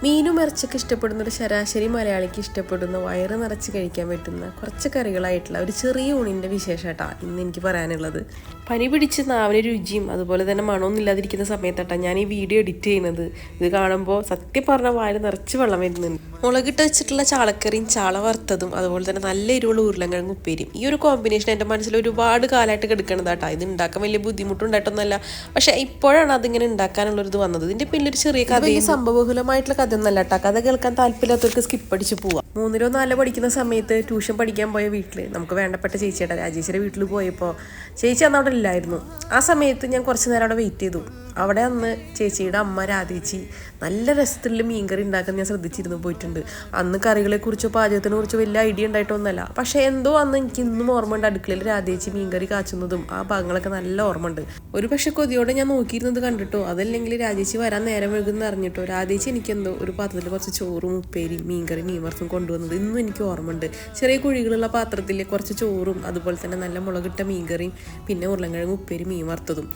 മീനും ഇറച്ചൊക്കെ ഇഷ്ടപ്പെടുന്ന ഒരു ശരാശരി മലയാളിക്ക് ഇഷ്ടപ്പെടുന്ന വയറ് നിറച്ച് കഴിക്കാൻ പറ്റുന്ന കുറച്ച് കറികളായിട്ടുള്ള ഒരു ചെറിയ ഊണിൻ്റെ വിശേഷമായിട്ടാണ് ഇന്ന് എനിക്ക് പറയാനുള്ളത്. പനി പിടിച്ച് നാവിന് രുചിയും അതുപോലെ തന്നെ മണമൊന്നും ഇല്ലാതിരിക്കുന്ന സമയത്താട്ടാണ് ഞാൻ ഈ വീഡിയോ എഡിറ്റ് ചെയ്യുന്നത്. ഇത് കാണുമ്പോൾ സത്യം പറഞ്ഞ വായിൽ നിറച്ച് വെള്ളം വരുന്നുണ്ട്. മുളകിട്ട് വെച്ചിട്ടുള്ള ചാളക്കറിയും ചാള വറുത്തതും അതുപോലെ തന്നെ നല്ല എരിവുള്ള ഉരുളക്കിഴങ്ങ് ഉപ്പേരിയും, ഈ ഒരു കോമ്പിനേഷൻ എൻ്റെ മനസ്സിൽ ഒരുപാട് കാലമായിട്ട് കിടക്കണതാട്ടാ. ഇത് ഉണ്ടാക്കാൻ വലിയ ബുദ്ധിമുട്ടുണ്ടായിട്ടൊന്നുമല്ല, പക്ഷേ ഇപ്പോഴാണ് അതിങ്ങനെ ഉണ്ടാക്കാനുള്ളൊരിത് വന്നത്. ഇതിൻ്റെ പിന്നിലൊരു ചെറിയ കഥയും സംഭവബഹുലമായിട്ടുള്ള കഥയൊന്നല്ല കേട്ടോ. കഥ കേൾക്കാൻ താല്പര്യമില്ലാത്തവർക്ക് സ്കിപ്പ് അടിച്ച് പോവാം. 3-ോ 4-ഓ പഠിക്കുന്ന സമയത്ത് ട്യൂഷൻ പഠിക്കാൻ പോയ വീട്ടിൽ നമുക്ക് വേണ്ടപ്പെട്ട ചേച്ചിയുടെ രാജേശ്വരി വീട്ടിൽ പോയപ്പോൾ ചേച്ചി അന്ന് അവിടെ ഇല്ലായിരുന്നു. ആ സമയത്ത് ഞാൻ കുറച്ച് നേരം അവിടെ വെയിറ്റ് ചെയ്തു. അവിടെ അന്ന് ചേച്ചിയുടെ അമ്മ രാധേച്ചി നല്ല രസത്തിലുള്ള മീൻകറി ഉണ്ടാക്കാൻ ഞാൻ ശ്രദ്ധിച്ചിരുന്നു പോയിട്ടുണ്ട്. അന്ന് കറികളെക്കുറിച്ചോ പാചകത്തിനെ കുറിച്ചോ വലിയ ഐഡിയ ഉണ്ടായിട്ടൊന്നുമല്ല, പക്ഷേ എന്തോ അന്ന് എനിക്ക് ഇന്നും ഓർമ്മ ഉണ്ട്. അടുക്കളയിൽ രാധേച്ചി മീൻകറി കാച്ചുന്നതും ആ ഭാഗങ്ങളൊക്കെ നല്ല ഓർമ്മ ഉണ്ട്. ഒരു പക്ഷേ കൊതിയോടെ ഞാൻ നോക്കിയിരുന്നത് കണ്ടിട്ടോ, അതല്ലെങ്കിൽ രാജേച്ചി വരാൻ നേരം വൈകുമെന്ന് അറിഞ്ഞിട്ടോ രാധേച്ചി എനിക്കെന്തോ ഒരു പാത്രത്തിൽ കുറച്ച് ചോറും ഉപ്പേരിയും മീൻകറി മീൻവറുത്തും കൊണ്ടുവന്നത് ഇന്നും എനിക്ക് ഓർമ്മ ഉണ്ട്. ചെറിയ കുഴികളുള്ള പാത്രത്തിൽ കുറച്ച് ചോറും അതുപോലെ തന്നെ നല്ല മുളകിട്ട മീൻകറിയും പിന്നെ ഉരുളക്കിഴങ്ങ് ഉപ്പേരി മീൻ വറുത്തതും.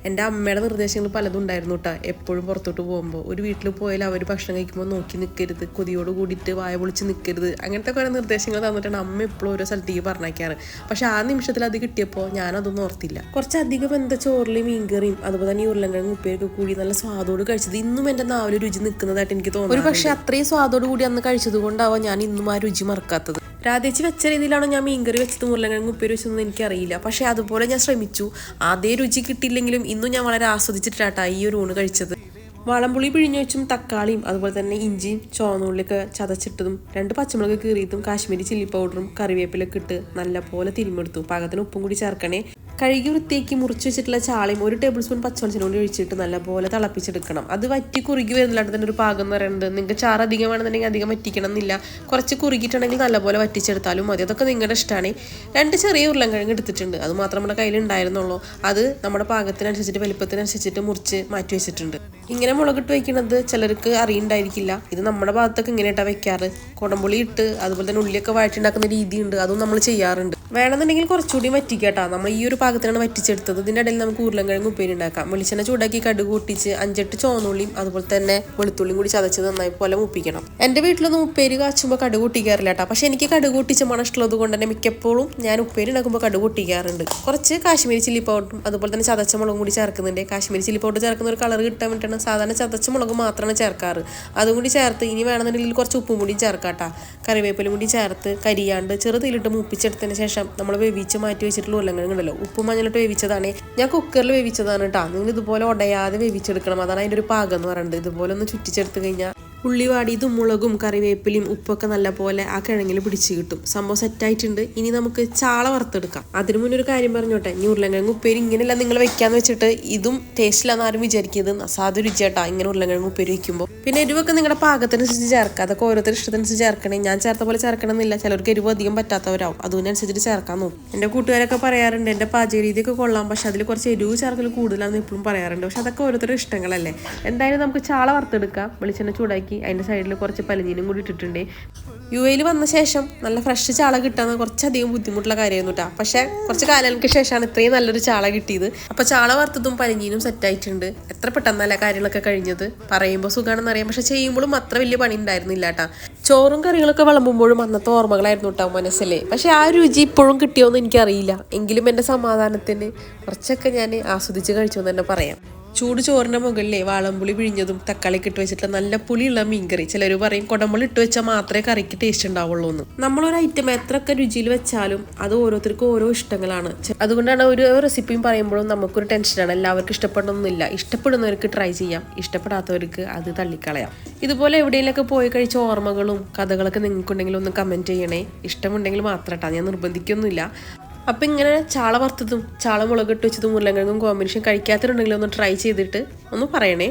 എൻ്റെ അമ്മയുടെ നിർദ്ദേശങ്ങൾ പലതും ഉണ്ടായിരുന്നു കേട്ടോ. എപ്പോഴും പുറത്തോട്ട് പോകുമ്പോൾ ഒരു വീട്ടിൽ പോയാൽ അവർ ഭക്ഷണം കഴിക്കുമ്പോൾ നോക്കി നിൽക്കരുത്, കൊതിയോട് കൂടിയിട്ട് വായ പൊളിച്ച് നിൽക്കരുത്, അങ്ങനത്തെ കുറേ നിർദ്ദേശങ്ങൾ തന്നിട്ടാണ് അമ്മ എപ്പോഴും ഓരോ സ്ഥലത്തേക്ക് പറഞ്ഞേക്കാറ്. പക്ഷെ ആ നിമിഷത്തിൽ അത് കിട്ടിയപ്പോൾ ഞാനതൊന്നും ഓർത്തില്ല. കുറച്ചധികം എന്താ ചോറിൽ മീൻകറിയും അതുപോലെ തന്നെ ഉരുളക്കിഴങ്ങ് ഉപ്പേരിയൊക്കെ കൂടി നല്ല സ്വാദോട് കഴിച്ചത് ഇന്നും എൻ്റെ നാവിൽ രുചി നിൽക്കുന്നതായിട്ട് എനിക്ക് തോന്നുന്നു. ഒരു പക്ഷേ അത്രയും സ്വാദോട് കൂടി അന്ന് കഴിച്ചത് കൊണ്ടാവാം ഞാൻ ഇന്നും ആ രുചി മറക്കാത്തത്. രാധേച്ചി വെച്ച രീതിയിലാണോ ഞാൻ മീൻകറി വെച്ചത് ഉരുളക്കിഴങ്ങ് ഉപ്പേരി വെച്ചതെന്ന് എനിക്കറിയില്ല, പക്ഷേ അതുപോലെ ഞാൻ ശ്രമിച്ചു. അതേ രുചി കിട്ടിയില്ലെങ്കിലും ഇന്നും ഞാൻ വളരെ ആസ്വദിച്ചിട്ടാണ് ഈ ഒരു ഊണ് കഴിച്ചത്. വാളംപുളി പിഴിഞ്ഞു വെച്ചും തക്കാളിയും അതുപോലെ തന്നെ ഇഞ്ചിയും ചുവന്നുള്ളിയൊക്കെ ചതച്ചിട്ടതും 2 പച്ചമുളക് കീറിയതും കാശ്മീരി ചില്ലി പൗഡറും കറിവേപ്പിലൊക്കെ ഇട്ട് നല്ലപോലെ തിരുമെടുത്തു. പാകത്തിന് ഉപ്പും കൂടി ചേർക്കണേ. കഴുകി വൃത്തിയാക്കി മുറിച്ച് വെച്ചിട്ടുള്ള ചാളയും 1 ടേബിൾ സ്പൂൺ പച്ചവെളിച്ചെണ്ണ കൊണ്ട് ഒഴിച്ചിട്ട് നല്ലപോലെ തിളപ്പിച്ചെടുക്കണം. അത് വറ്റി കുറുകി വരുന്നില്ലാണ്ട് തന്നെ ഒരു പാകം എന്ന് പറയുന്നത്. നിങ്ങൾക്ക് ചാറ് അധികം വേണമെന്നുണ്ടെങ്കിൽ അധികം വറ്റിക്കണം എന്നില്ല, കുറച്ച് കുറുകിയിട്ടുണ്ടെങ്കിൽ നല്ലപോലെ വറ്റിച്ചെടുത്താലും മതി. അതൊക്കെ നിങ്ങളുടെ ഇഷ്ടമാണ്. 2 ചെറിയ ഉരുളക്കിഴങ്ങ് എടുത്തിട്ടുണ്ട്, അത് മാത്രം നമ്മുടെ കയ്യിൽ ഉണ്ടായിരുന്നുള്ളൂ. അത് നമ്മുടെ പാകത്തിനനുസരിച്ചിട്ട് വലിപ്പത്തിനനുസരിച്ചിട്ട് മുറിച്ച് മാറ്റി വെച്ചിട്ടുണ്ട്. ഇങ്ങനെ മുളകിട്ട് വയ്ക്കുന്നത് ചിലർക്ക് അറിയുണ്ടായിരിക്കില്ല. ഇത് നമ്മുടെ ഭാഗത്തൊക്കെ ഇങ്ങനെയായിട്ടാണ് വെക്കാറ്. കുടംപുളി ഇട്ട് അതുപോലെ തന്നെ ഉള്ളിയൊക്കെ വഴറ്റുണ്ടാക്കുന്ന രീതിയുണ്ട്, അതും നമ്മൾ ചെയ്യാറുണ്ട്. വേണമെന്നുണ്ടെങ്കിൽ കുറച്ചുകൂടി വറ്റിക്കാട്ടാ. നമ്മൾ ഈ ഒരു പാകത്തിനാണ് വറ്റിച്ചെടുത്തത്. ഇതിൻ്റെ ഇടയിൽ നമുക്ക് ഉരുളക്കിഴങ്ങ് ഉപ്പേരി ഉണ്ടാക്കാം. വെളിച്ചെണ്ണ ചൂടാക്കി കടുക് പൊട്ടിച്ച് 5-8 ചുവന്നുള്ളിയും അതുപോലെ തന്നെ വെളുത്തുള്ളിയും കൂടി ചതച്ച് നന്നായി പോലെ മുപ്പിക്കണം. എൻ്റെ വീട്ടിലൊന്നും ഉപ്പേരി കാച്ചുമ്പോൾ കടുക് പൊട്ടിക്കാറില്ല കേട്ടോ. പക്ഷേ എനിക്ക് കടുക് പൊട്ടിച്ച മണം ഇഷ്ടമുള്ളത് കൊണ്ട് തന്നെ മിക്കപ്പോഴും ഞാൻ ഉപ്പേരി ഉണ്ടാക്കുമ്പോൾ കടുക് പൊട്ടിക്കാറുണ്ട്. കുറച്ച് കാശ്മീരി ചില്ലി പൗഡറും അതുപോലെ തന്നെ ചതച്ച മുളകും കൂടി ചേർക്കുന്നുണ്ട്. കാശ്മീരി ചില്ലി പൗഡർ ചേർക്കുന്ന ഒരു കളർ കിട്ടാൻ വേണ്ടിയിട്ടാണ്. സാധാരണ ചതച്ച മുളക് മാത്രമാണ് ചേർക്കാറ്. അതും കൂടി ചേർത്ത് ഇനി വേണമെന്നുണ്ടെങ്കിൽ കുറച്ച് ഉപ്പും കൂടി ചേർക്കാട്ടാ. കറിവേപ്പിലും കൂടി ചേർത്ത് കരിയാണ്ട് ചെറുതിലിട്ട് മൂപ്പിച്ചെടുത്തതിന് ശേഷം നമ്മൾ വേവിച്ച് മാറ്റി വെച്ചിട്ടുള്ള ഉരുളക്കിഴങ്ങ് ഉണ്ടല്ലോ, ഉപ്പും മഞ്ഞളിട്ട് വേവിച്ചതാണ്. ഞാൻ കുക്കറിൽ വേവിച്ചതാണ് കേട്ടോ. നിങ്ങൾ ഇതുപോലെ ഉടയാതെ വേവിച്ചെടുക്കണം, അതാണ് അതിൻ്റെ ഒരു പാകം എന്ന് പറയുന്നത്. ഇതുപോലെ ഒന്ന് ചുറ്റിച്ചെടുത്ത് കഴിഞ്ഞാൽ ഉള്ളി വാടിയതും മുളകും കറിവേപ്പിലയും ഉപ്പൊക്കെ നല്ലപോലെ ആ കിഴങ്ങിൽ പിടിച്ച് കിട്ടും. സംഭവം സെറ്റായിട്ടുണ്ട്. ഇനി നമുക്ക് ചാള വറുത്തെടുക്കാം. അതിന് മുന്നേ ഒരു കാര്യം പറഞ്ഞോട്ടെ, ഇനി ഉരുളക്കിഴങ്ങ് ഉപ്പേരി ഇങ്ങനെയല്ല നിങ്ങൾ വെക്കാന്ന് വെച്ചിട്ട് ഇതും ടേസ്റ്റിലാന്ന് ആരും വിചാരിക്കരുത്. അസാധു രുചിയാട്ടാ ഇങ്ങനെ ഉരുളക്കിഴങ്ങ് ഉപ്പേരി വയ്ക്കുമ്പോൾ. പിന്നെ എരിവൊക്കെ നിങ്ങളുടെ പാകത്തിനനുസരിച്ച് ചേർക്കുക. അതൊക്കെ ഓരോരുത്തർ ഇഷ്ടത്തിനനുസരിച്ച് ചേർക്കണേ. ഞാൻ ചേർത്ത പോലെ ചേർക്കണമെന്നില്ല, ചിലർക്ക് എരിവ് അധികം പറ്റാത്തവരാവും. അതിനനുസരിച്ചിട്ട് ചേർക്കാൻ നോക്കും. എൻ്റെ കൂട്ടുകാരൊക്കെ പറയാറുണ്ട് എൻ്റെ പാചക രീതിയൊക്കെ കൊള്ളാം, പക്ഷെ അതിൽ കുറച്ച് എരിവ് ചേർക്കൽ കൂടുതലാണെന്ന് എപ്പോഴും പറയാറുണ്ട്. പക്ഷെ അതൊക്കെ ഓരോരുത്തരുടെ ഇഷ്ടങ്ങളല്ലേ. എന്തായാലും നമുക്ക് ചാള വറുത്തെടുക്കാം. വെളിച്ചെണ്ണ ചൂടാക്കി അതിൻ്റെ സൈഡിൽ കുറച്ച് പലഞ്ഞീനും കൂടി ഇട്ടിട്ടുണ്ട്. UAE വന്ന ശേഷം നല്ല ഫ്രഷ് ചാള കിട്ടാന്ന് കുറച്ചധികം ബുദ്ധിമുട്ടുള്ള കാര്യമായിരുന്നു കേട്ടോ. പക്ഷേ കുറച്ച് കാലങ്ങൾക്ക് ശേഷമാണ് ഇത്രയും നല്ലൊരു ചാള കിട്ടിയത്. അപ്പോൾ ചാള വറുത്തതും പലഞ്ഞീനും സെറ്റായിട്ടുണ്ട്. എത്ര പെട്ടെന്നല്ല കാര്യങ്ങളൊക്കെ കഴിഞ്ഞത്. പറയുമ്പോൾ സുഖമാണെന്ന് അറിയാം, പക്ഷെ ചെയ്യുമ്പോഴും അത്ര വലിയ പണി ഉണ്ടായിരുന്നില്ല കേട്ടോ. ചോറും കറികളൊക്കെ വിളമ്പുമ്പോഴും അന്നത്തെ ഓർമ്മകളായിരുന്നു കേട്ടോ മനസ്സിലെ. പക്ഷെ ആ രുചി ഇപ്പോഴും കിട്ടിയോന്ന് എനിക്കറിയില്ല. എങ്കിലും എൻ്റെ സമാധാനത്തിന് കുറച്ചൊക്കെ ഞാൻ ആസ്വദിച്ച് കഴിച്ചു എന്ന് തന്നെ പറയാം. ചൂട് ചോറിൻ്റെ മുകളിലെ വാളംപുളി പിഴിഞ്ഞതും തക്കാളിക്ക് ഇട്ട് വെച്ചിട്ടുള്ള നല്ല പുളിയുള്ള മീൻകറി. ചിലർ പറയും കുടംപുളി ഇട്ട് വെച്ചാൽ മാത്രമേ കറിക്ക് ടേസ്റ്റ് ഉണ്ടാവുള്ളൂ എന്ന്. നമ്മളൊരു ഐറ്റം എത്രയൊക്കെ രുചിയിൽ വെച്ചാലും അത് ഓരോരുത്തർക്കും ഓരോ ഇഷ്ടങ്ങളാണ്. അതുകൊണ്ടാണ് ഒരു റെസിപ്പിയും പറയുമ്പോഴും നമുക്കൊരു ടെൻഷനാണ്. എല്ലാവർക്കും ഇഷ്ടപ്പെടണമെന്നില്ല. ഇഷ്ടപ്പെടുന്നവർക്ക് ട്രൈ ചെയ്യാം, ഇഷ്ടപ്പെടാത്തവർക്ക് അത് തള്ളിക്കളയാം. ഇതുപോലെ എവിടെയെങ്കിലൊക്കെ പോയി കഴിച്ച ഓർമ്മകളും കഥകളൊക്കെ നിങ്ങൾക്കുണ്ടെങ്കിൽ ഒന്ന് കമൻറ്റ് ചെയ്യണേ. ഇഷ്ടമുണ്ടെങ്കിൽ മാത്രം കേട്ടോ, ഞാൻ നിർബന്ധിക്കൊന്നുമില്ല. അപ്പം ഇങ്ങനെ ചാള വറുത്തതും ചാള മുളകിട്ട് വെച്ചതും ഉരുളക്കിഴങ്ങും കോമ്പിനേഷൻ കഴിക്കാത്തവരുണ്ടെങ്കിൽ ഒന്ന് ട്രൈ ചെയ്തിട്ട് ഒന്ന് പറയണേ.